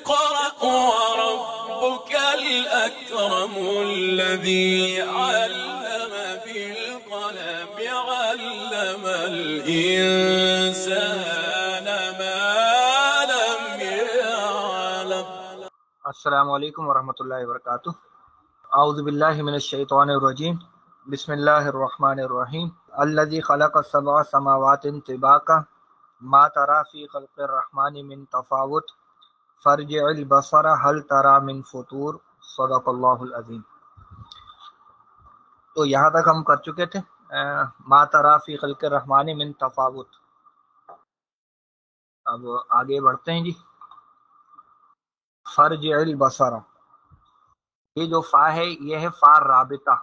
اقرأ وربك الأكرم الذي علم بالقلم علم الإنسان ما لم يعلم. السلام علیکم ورحمۃ اللہ وبرکاتہ. اعوذ باللہ من الشیطان الرجیم. بسم اللہ الرحمن الرحیم. الذی خلق السبع سماوات طباقا ما تری فی خلق الرحمن من تفاوت فارجع البصر هل تری من فطور. صدق اللہ العظیم. تو یہاں تک ہم کر چکے تھے ما تری فی خلق الرحمن من تفاوت. اب آگے بڑھتے ہیں جی. فرجع البصر، یہ جو فا ہے یہ ہے فا رابطہ،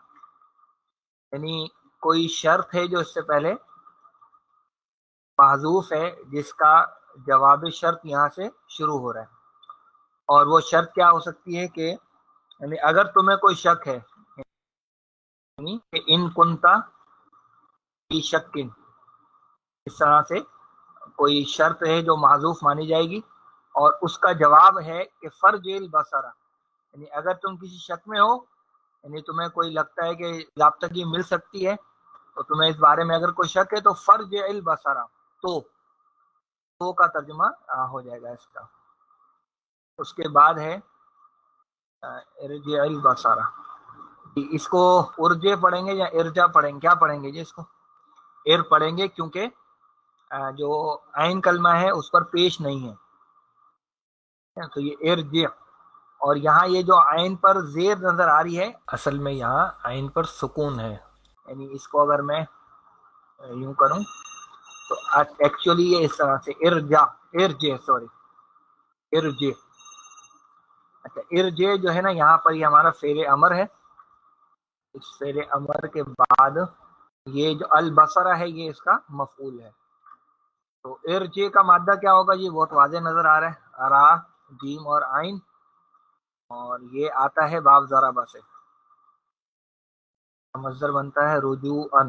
یعنی کوئی شرط ہے جو اس سے پہلے محذوف ہے، جس کا جواب شرط یہاں سے شروع ہو رہا ہے. اور وہ شرط کیا ہو سکتی ہے کہ یعنی اگر تمہیں کوئی شک ہے، یعنی کہ ان کنتا فی شکن، اس طرح سے کوئی شرط ہے جو محذوف مانی جائے گی، اور اس کا جواب ہے کہ فرجع البصر، یعنی اگر تم کسی شک میں ہو، یعنی تمہیں کوئی لگتا ہے کہ ضابطگی مل سکتی ہے، تو تمہیں اس بارے میں اگر کوئی شک ہے تو فرجع البصر، تو کا ترجمہ ہو جائے گا اس کا. اس کے بعد ہے ارجع البصر. اس کو ارجے پڑھیں گے یا ارجا پڑھیں گے؟ کیا پڑھیں گے جی؟ اس کو ار پڑھیں گے، کیونکہ جو عین کلمہ ہے اس پر پیش نہیں ہے، تو یہ ارجع. اور یہاں یہ جو عین پر زیر نظر آ رہی ہے، اصل میں یہاں عین پر سکون ہے. یعنی اس کو اگر میں یوں کروں تو ایکچولی یہ اس طرح سے ارجع ارجع. اچھا، ارجع جو ہے نا، یہاں پر یہ ہمارا فعل امر ہے. اس فعل امر کے بعد یہ جو البصرہ ہے یہ اس کا مفعول ہے. تو ارجع کا مادہ کیا ہوگا یہ بہت واضح نظر آ رہا ہے، را جیم اور عین، اور یہ آتا ہے باب ضربہ سے، مصدر بنتا ہے رجوعاً.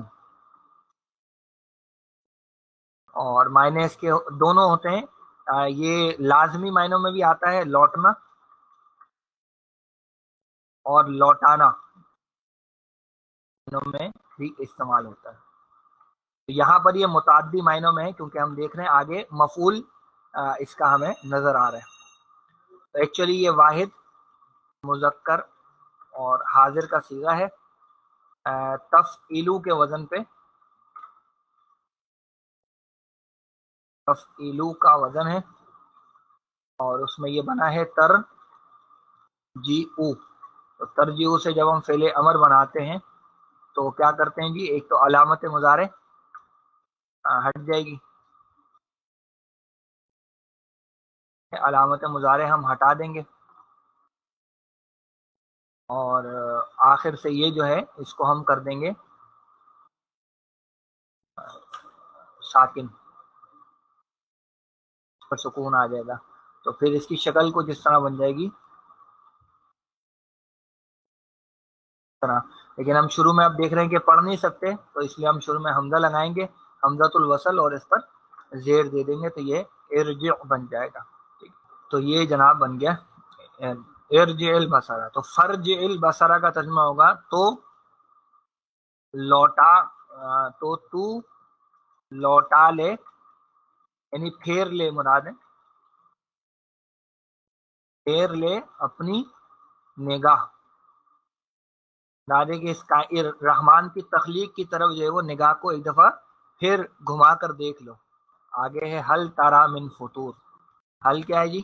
اور معنی اس کے دونوں ہوتے ہیں، یہ لازمی معنوں میں بھی آتا ہے، لوٹنا اور لوٹانا معنوں میں بھی استعمال ہوتا ہے. یہاں پر یہ متعدی معنوں میں ہے، کیونکہ ہم دیکھ رہے ہیں آگے مفعول اس کا ہمیں نظر آ رہا ہے. تو ایکچولی یہ واحد، مذکر اور حاضر کا صیغہ ہے، تفعیلو کے وزن پہ، تفعیلو کا وزن ہے، اور اس میں یہ بنا ہے ترجیعو. تو ترجیعو سے جب ہم فعل امر بناتے ہیں تو کیا کرتے ہیں جی؟ ایک تو علامت مضارع ہٹ جائے گی، علامت مضارع ہم ہٹا دیں گے، اور آخر سے یہ جو ہے اس کو ہم کر دیں گے ساکن، پر سکون آ جائے گا. تو پھر اس کی شکل کو جس طرح بن جائے گی طرح. لیکن ہم شروع میں اب دیکھ رہے ہیں کہ پڑھ نہیں سکتے، تو اس لیے ہم شروع میں حمزہ لگائیں گے، حمزۃ الوصل، اور اس پر زیر دے دیں گے، تو یہ ارجع بن جائے گا. تو یہ جناب بن گیا ارجع البصر. تو فرجع البصر کا ترجمہ ہوگا تو لوٹا، تو لوٹا لے، یعنی پھیر لے، مراد ہے پھیر لے اپنی نگاہ. دادے کہ اس رحمان کی تخلیق کی طرف جو ہے وہ نگاہ کو ایک دفعہ پھر گھما کر دیکھ لو. آگے ہے حل تری من فطور. حل کیا ہے جی؟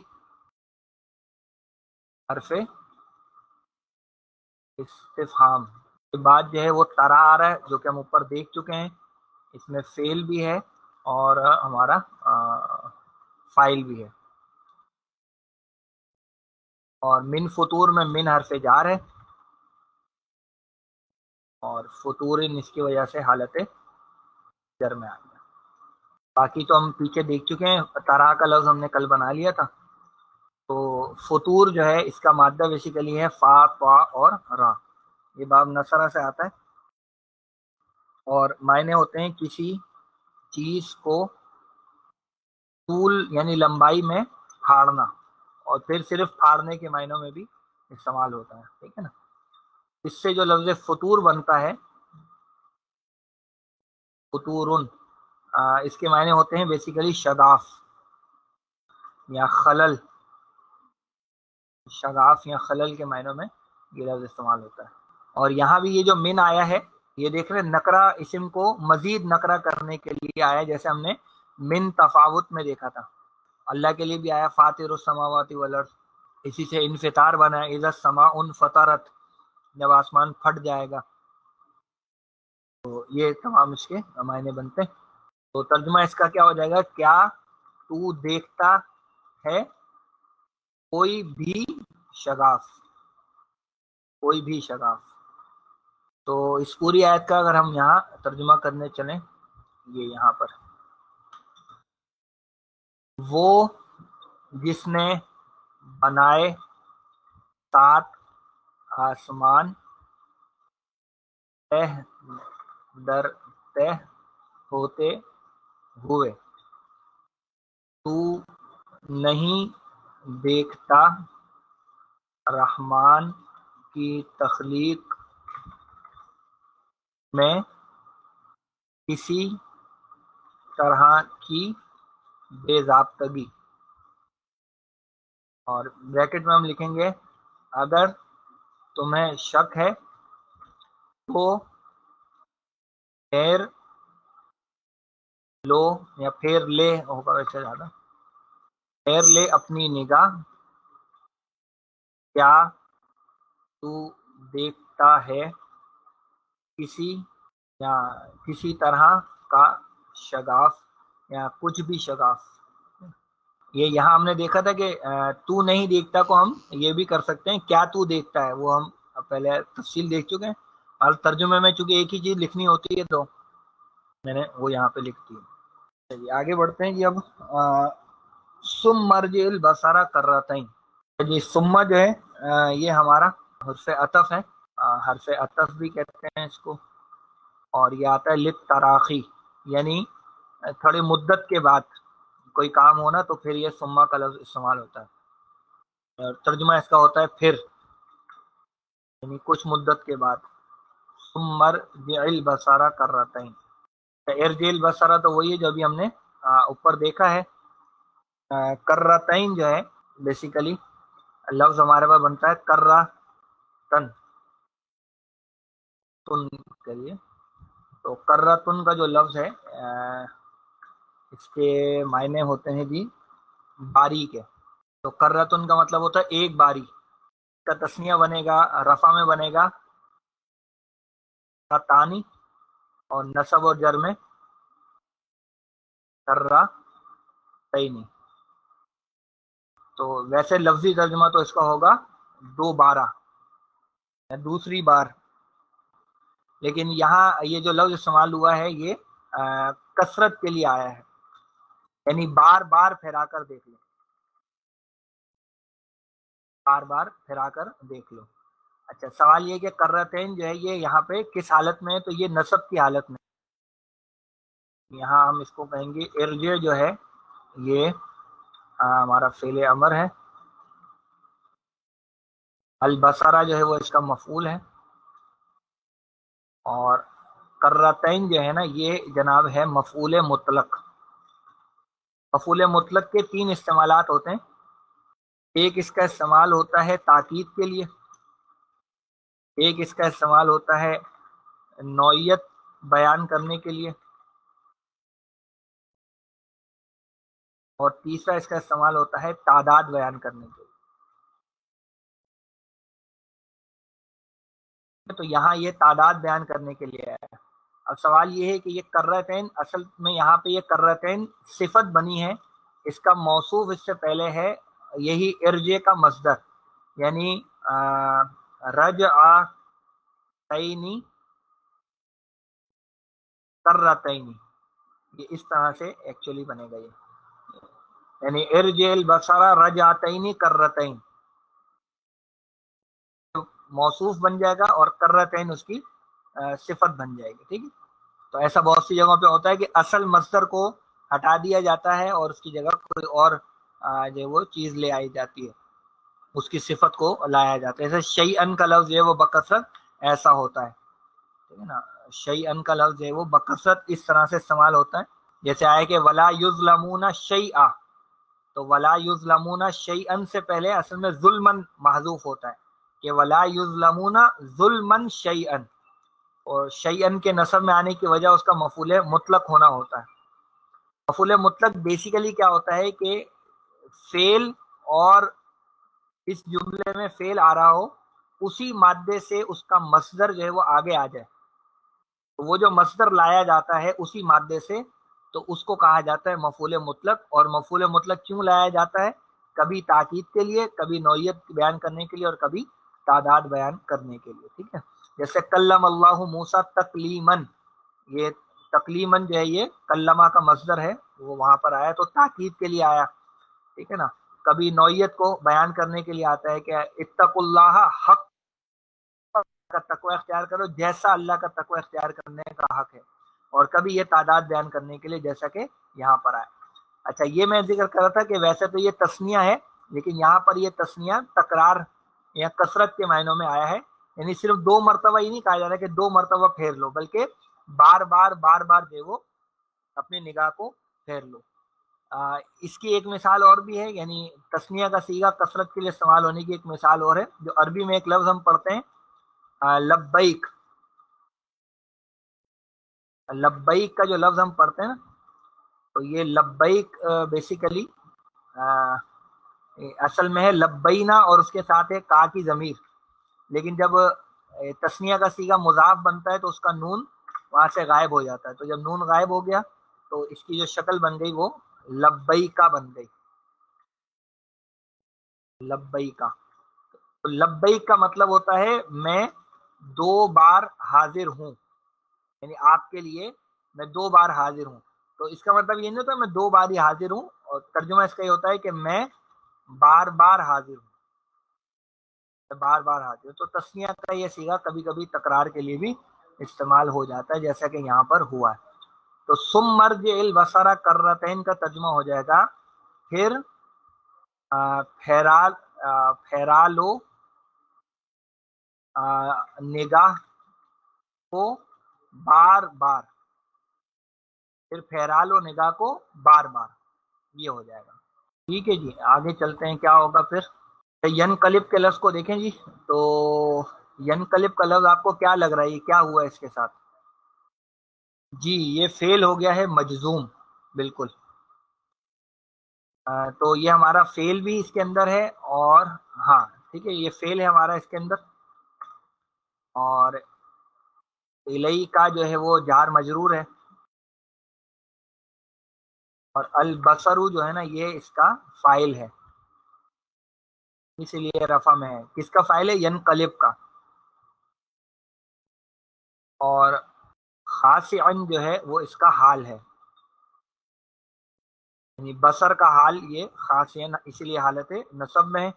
حرف استفہام کے بعد جو ہے وہ ترا آ رہا ہے، جو کہ ہم اوپر دیکھ چکے ہیں. اس میں فعل بھی ہے اور ہمارا فاعل بھی ہے. اور من فطور میں من حرف جار ہے، اور فطور اس کی وجہ سے حالت جر میں آ گیا. باقی تو ہم پیچھے دیکھ چکے ہیں، ترا کا لفظ ہم نے کل بنا لیا تھا. تو فطور جو ہے اس کا مادہ بیسیکلی ہے فا، طا اور را. یہ باب نصرہ سے آتا ہے، اور معنی ہوتے ہیں کسی چیز کو طول یعنی لمبائی میں پھاڑنا، اور پھر صرف پھاڑنے کے معنوں میں بھی استعمال ہوتا ہے، ٹھیک ہے نا۔ اس سے جو لفظ فطور بنتا ہے، فطورن، اس کے معنی ہوتے ہیں بیسیکلی شگاف یا خلل، شگاف یا خلل کے معنوں میں یہ لفظ استعمال ہوتا ہے۔ اور یہاں بھی یہ جو من آیا ہے، یہ دیکھ رہے نکرہ اسم کو مزید نکرہ کرنے کے لیے آیا، جیسے ہم نے من تفاوت میں دیکھا تھا۔ اللہ کے لیے بھی آیا فاطر السماوات والارض، اسی سے انفطار بنا ہے، اذا السماء انفطرت، جب آسمان پھٹ جائے گا، تو یہ تمام اس کے معنی بنتے ہیں۔ تو ترجمہ اس کا کیا ہو جائے گا، کیا تو دیکھتا ہے کوئی بھی شگاف، کوئی بھی شگاف۔ تو اس پوری آیت کا اگر ہم یہاں ترجمہ کرنے چلیں، یہ یہاں پر وہ جس نے بنائے 7 آسمان تہ در تہ ہوتے ہوئے، تو نہیں دیکھتا رحمان کی تخلیق میں کسی طرح کی بے ضابطگی۔ اور بریکٹ میں ہم لکھیں گے اگر تمہیں شک ہے تو پھیر لو، یا پھیر لے ہوگا ویسے زیادہ، پھیر لے اپنی نگاہ، کیا تو دیکھتا ہے کسی یا کسی طرح کا شگاف یا کچھ بھی شگاف۔ یہ یہاں ہم نے دیکھا تھا کہ تو نہیں دیکھتا کو ہم یہ بھی کر سکتے ہیں کیا تو دیکھتا ہے، وہ ہم پہلے تفصیل دیکھ چکے ہیں، اور ترجمے میں چونکہ ایک ہی چیز لکھنی ہوتی ہے تو میں نے وہ یہاں پہ لکھ دی۔ چلیے آگے بڑھتے ہیں جی۔ اب ثم مرجع البصر کرتین، جی ثم جو ہے یہ ہمارا حرف عطف ہے، حرف عطف بھی کہتے ہیں اس کو، اور یہ آتا ہے للتراخی، یعنی تھوڑی مدت کے بعد کوئی کام ہونا تو پھر یہ ثم کا لفظ استعمال ہوتا ہے، اور ترجمہ اس کا ہوتا ہے پھر، یعنی کچھ مدت کے بعد۔ ثم مرجع البصر کرتین، ارجع البصر تو وہی ہے جو ابھی ہم نے اوپر دیکھا ہے۔ کرتین جو ہے بیسیکلی لفظ ہمارے پاس بنتا ہے کرتن، تن کریے، تو کرتن کا جو لفظ ہے اس کے معنی ہوتے ہیں جی باری کے۔ تو کرتن کا مطلب ہوتا ہے ایک باری، کا تسنیہ بنے گا، رفع میں بنے گا تانی، اور نصب اور جر میں کرتین۔ تو ویسے لفظی ترجمہ تو اس کا ہوگا دوبارہ یا دوسری بار، لیکن یہاں یہ جو لفظ استعمال ہوا ہے یہ کثرت کے لیے آیا ہے، یعنی بار بار پھیرا کر دیکھ لو، بار بار پھیرا کر دیکھ لو۔ اچھا سوال یہ کہ کرتین جو ہے یہ یہاں پہ کس حالت میں ہے، تو یہ نصب کی حالت میں، یہاں ہم اس کو کہیں گے ارجع جو ہے یہ ہمارا فعل امر ہے، البصرہ جو ہے وہ اس کا مفعول ہے، اور کرتین جو ہے نا یہ جناب ہے مفعول مطلق۔ مفعول مطلق کے 3 استعمالات ہوتے ہیں، ایک اس کا استعمال ہوتا ہے تاکید کے لیے، ایک اس کا استعمال ہوتا ہے نوعیت بیان کرنے کے لیے، اور تیسرا اس کا استعمال ہوتا ہے تعداد بیان کرنے کے لیے۔ تو یہاں یہ تعداد بیان کرنے کے لیے ہے۔ اب سوال یہ ہے کہ یہ کرتین اصل میں یہاں پہ یہ کرتین صفت بنی ہے، اس کا موصوف اس سے پہلے ہے یہی ارجع کا مصدر، یعنی رجعتین کرتین، یہ اس طرح سے ایکچولی بنے گا، یہ یعنی ارجع البصر رجعتین کرتین، موصوف بن جائے گا اور کرتین اس کی صفت بن جائے گی، ٹھیک ہے۔ تو ایسا بہت سی جگہوں پہ ہوتا ہے کہ اصل مصدر کو ہٹا دیا جاتا ہے اور اس کی جگہ کوئی اور جو وہ چیز لے آئی جاتی ہے، اس کی صفت کو لایا جاتا ہے. جیسے شیئن کا لفظ ہے وہ بکثرت ایسا ہوتا ہے, ٹھیک ہے نا. شیئن کا لفظ ہے وہ بکثرت اس طرح سے استعمال ہوتا ہے, جیسے آئے کہ ولا یظلمون شیئا, تو ولا یظلمون شیئن سے پہلے اصل میں ظلمن محذوف ہوتا ہے کہ ولا یظلمون ظلمن شیئن, اور شیئن کے نصب میں آنے کی وجہ اس کا مفعول مطلق ہونا ہوتا ہے. مفعول مطلق بیسیکلی کیا ہوتا ہے کہ فعل اور اس جملے میں فعل آ رہا ہو, اسی مادے سے اس کا مصدر جو ہے وہ آگے آ جائے, تو وہ جو مصدر لایا جاتا ہے اسی مادے سے, تو اس کو کہا جاتا ہے مفعول مطلق. اور مفعول مطلق کیوں لایا جاتا ہے؟ کبھی تاکید کے لیے, کبھی نوعیت بیان کرنے کے لیے, اور کبھی تعداد بیان کرنے کے لیے, ٹھیک ہے. جیسے کلم اللہ موسیٰ تکلیمن, یہ تکلیمن جو ہے یہ کلمہ کا مصدر ہے, وہ وہاں پر آیا تو تاکید کے لیے آیا, ٹھیک ہے نا. کبھی نوعیت کو بیان کرنے کے لیے آتا ہے کہ اتقوا اللہ حق کا تقوی اختیار کرو, جیسا اللہ کا تقوی اختیار کرنے کا حق ہے. اور کبھی یہ تعداد بیان کرنے کے لیے, جیسا کہ یہاں پر آیا. اچھا, یہ میں ذکر کر رہا تھا کہ ویسے تو یہ تثنیہ ہے, لیکن یہاں پر یہ تثنیہ تکرار یا کثرت کے معنوں میں آیا ہے. یعنی صرف 2 مرتبہ ہی نہیں کہا جا رہا کہ 2 مرتبہ پھیر لو, بلکہ بار بار جو وہ اپنی نگاہ کو پھیر لو. اس کی ایک مثال اور بھی ہے, یعنی تثنیہ کا صیغہ کثرت کے لیے استعمال ہونے کی ایک مثال اور ہے, جو عربی میں ایک لفظ ہم پڑھتے ہیں لبیک. لبیک کا جو لفظ ہم پڑھتے ہیں نا, تو یہ لبیک بیسیکلی اصل میں ہے لبینا اور اس کے ساتھ ہے کا کی ضمیر, لیکن جب تثنیہ کا صیغہ مضاف بنتا ہے تو اس کا نون وہاں سے غائب ہو جاتا ہے. تو جب نون غائب ہو گیا تو اس کی جو شکل بن گئی وہ لبیکا بن گئی, لبیکا. تو لبیک کا مطلب ہوتا ہے میں 2 بار حاضر ہوں, یعنی آپ کے لیے میں 2 بار حاضر ہوں. تو اس کا مطلب یہ نہیں ہوتا میں 2 بار ہی حاضر ہوں, اور ترجمہ اس کا یہ ہوتا ہے کہ میں بار حاضر ہوں, بار حاضر ہوں. تو تثنیہ کا یہ صیغہ کبھی کبھی تکرار کے لیے بھی استعمال ہو جاتا ہے, جیسا کہ یہاں پر ہوا ہے. تو ثم مرجع البصر کرتین کا ترجمہ ہو جائے گا پھر پھیرا لو نگاہ کو بار, پھر پھیرا لو نگاہ کو بار, یہ ہو جائے گا. ٹھیک ہے جی, آگے چلتے ہیں. کیا ہوگا پھر؟ ینقلب کے لفظ کو دیکھیں جی. تو ینقلب کا لفظ آپ کو کیا لگ رہا ہے, کیا ہوا ہے اس کے ساتھ؟ جی, یہ فعل ہو گیا ہے مجزوم, بالکل. تو یہ ہمارا فعل بھی اس کے اندر ہے, اور ہاں ٹھیک ہے, یہ فعل ہے ہمارا اس کے اندر, اور الیہ کا جو ہے وہ جار مجرور ہے, اور البصر جو ہے نا یہ اس کا فاعل ہے, اسی لیے رفع میں ہے. کس کا فاعل ہے؟ ینقلب کا. اور خاشعن جو ہے وہ اس کا حال ہے, یعنی بصر کا حال یہ خاشعن, اسی لیے حالت نصب میں ہے.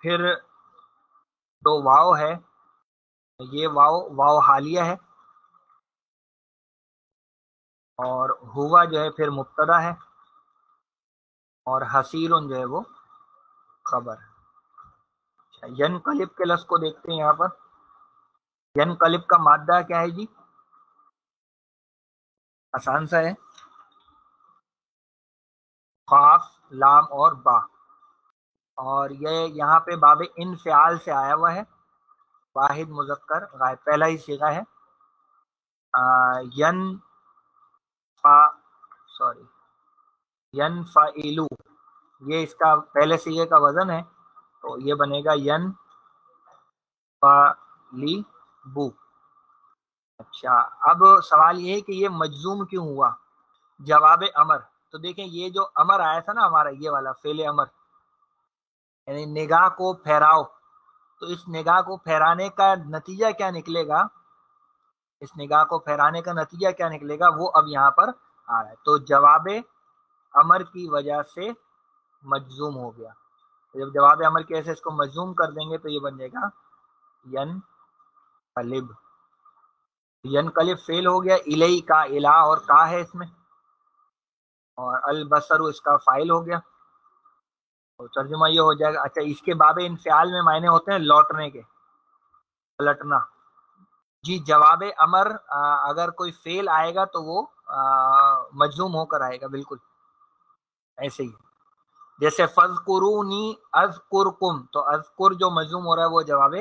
پھر تو واو ہے, یہ واو حالیہ ہے, اور ہوا جو ہے پھر مبتدا ہے, اور حسیرن جو ہے وہ خبر ہے. ینقلب کے لفظ کو دیکھتے ہیں. یہاں پر ینقلب کا مادہ کیا ہے جی؟ آسان سا ہے, قاف لام اور با, اور یہ یہاں پہ باب انفعال سے آیا ہوا ہے, واحد مذکر غائب, پہلا ہی صیغہ ہے. ینفعلو, یہ اس کا پہلے صیغے کا وزن ہے, تو یہ بنے گا ینفعلیبو. اچھا, اب سوال یہ ہے کہ یہ مجزوم کیوں ہوا؟ جواب امر. تو دیکھیں یہ جو امر آیا تھا نا ہمارا, یہ والا فعل امر, یعنی نگاہ کو پھیراؤ, تو اس نگاہ کو پھیرانے کا نتیجہ کیا نکلے گا؟ اس نگاہ کو پھیرانے کا نتیجہ کیا نکلے گا وہ اب یہاں پر آ رہا ہے. تو جواب امر کی وجہ سے مجزوم ہو گیا. جب جواب امر کی وجہ سے اس کو مجزوم کر دیں گے تو یہ بن جائے گا ینقلب. ینقلب فعل ہو گیا, الی کا الہ اور کا ہے اس میں, اور البصر اس کا فاعل ہو گیا. تو ترجمہ یہ ہو جائے گا. اچھا اس کے باب انفعال میں معنی ہوتے ہیں لوٹنے کے، پلٹنا. جی جواب امر اگر کوئی فعل آئے گا تو وہ مجزوم ہو کر آئے گا، بالکل ایسے ہی. جیسے فذکرونی اذکرکم، تو اذکر جو مجزوم ہو رہا ہے وہ جواب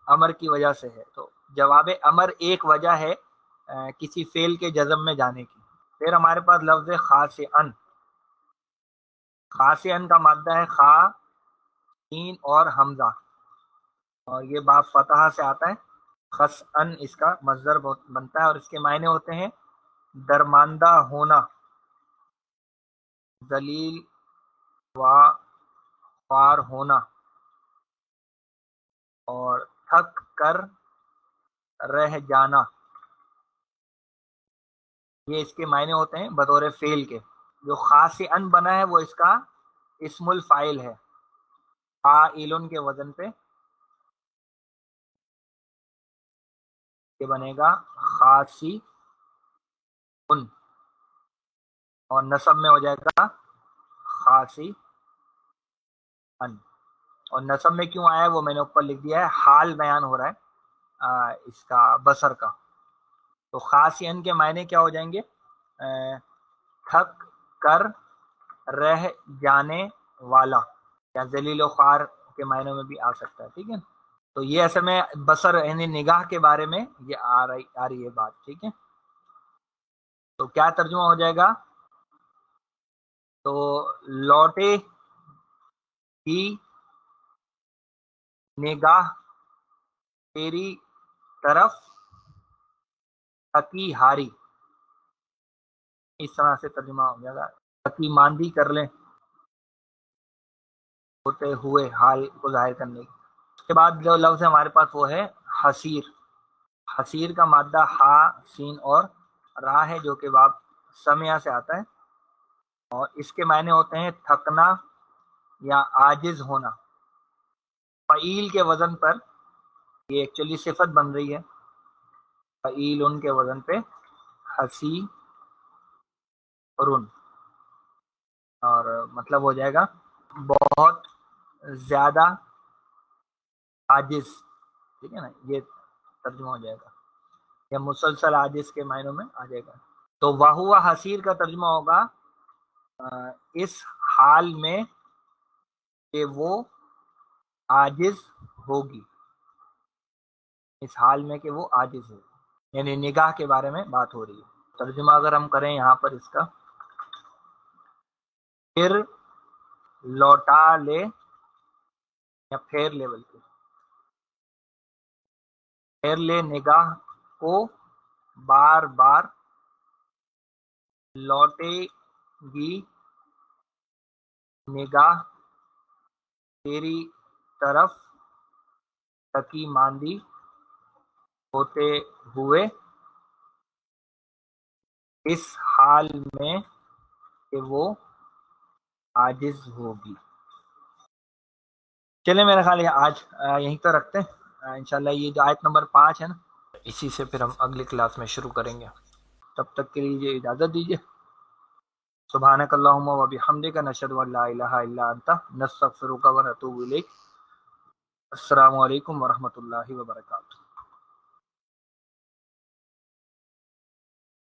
امر کی وجہ سے ہے. تو جواب امر ایک وجہ ہے کسی فعل کے جزم میں جانے کی. پھر ہمارے پاس لفظ خاصن. خاصن کا مادہ ہے خا، سین اور حمزہ، اور یہ باب فتح سے آتا ہے. خسن اس کا مصدر بنتا ہے اور اس کے معنی ہوتے ہیں درماندہ ہونا، ذلیل و خوار ہونا، اور تھک کر رہ جانا. یہ اس کے معنی ہوتے ہیں بطور فعل کے. جو خاص ان بنا ہے وہ اس کا اسم الفاعل ہے، فاعل کے وزن پہ یہ بنے گا خاصی ان، اور نصب میں ہو جائے گا خاصی ان. اور نصب میں کیوں آیا ہے وہ میں نے اوپر لکھ دیا ہے، حال بیان ہو رہا ہے اس کا بصر کا. تو خاصی ان کے معنی کیا ہو جائیں گے؟ تھک کر رہ جانے والا، یا ذلیل و خوار کے معنوں میں بھی آ سکتا ہے. ٹھیک ہے، تو یہ اصل میں بصر یعنی نگاہ کے بارے میں یہ آ رہی ہے بات. ٹھیک ہے، تو کیا ترجمہ ہو جائے گا؟ تو لوٹے کی نگاہ تیری طرف تکی ہاری، اس طرح سے ترجمہ ہو جائے گا. تکی ماندی کر لیں ہوتے ہوئے حال کو ظاہر کرنے کی. اس کے بعد جو لفظ ہے ہمارے پاس وہ ہے حسیر. حسیر کا مادہ ہا، سین اور را ہے جو کہ باب سمع سے آتا ہے، اور اس کے معنی ہوتے ہیں تھکنا یا عاجز ہونا. فعیل کے وزن پر یہ ایکچولی صفت بن رہی ہے، فعیل ان کے وزن پہ حسی رن، اور مطلب ہو جائے گا بہت زیادہ عاجز. ٹھیک ہے نا، یہ ترجمہ ہو جائے گا، یا مسلسل عاجز کے معنوں میں آ جائے گا. تو وہو حسیر کا ترجمہ ہوگا اس حال میں کہ وہ عاجز ہوگی، اس حال میں کہ وہ عاجز ہوگی، یعنی نگاہ کے بارے میں بات ہو رہی ہے. ترجمہ اگر ہم کریں یہاں پر اس کا، پھر لوٹا لے، یا پھیر لے، بلکہ پھیر لے نگاہ کو بار بار، لوٹے گی نگاہ تیری طرف تکی ماندی ہوتے ہوئے اس حال میں کہ وہ عاجز ہوگی. چلے میرا خیال ہے آج یہیں تو رکھتے ہیں. انشاءاللہ یہ جو آیت نمبر 5 ہے نا، اسی سے پھر ہم اگلی کلاس میں شروع کریں گے. تب تک کے لیے اجازت دیجیے. سبحانک اللہم و بحمدک، نشہد ان لا الہ الا انت، نستغفرک و نتوب الیک. السلام علیکم ورحمۃ اللہ وبرکاتہ.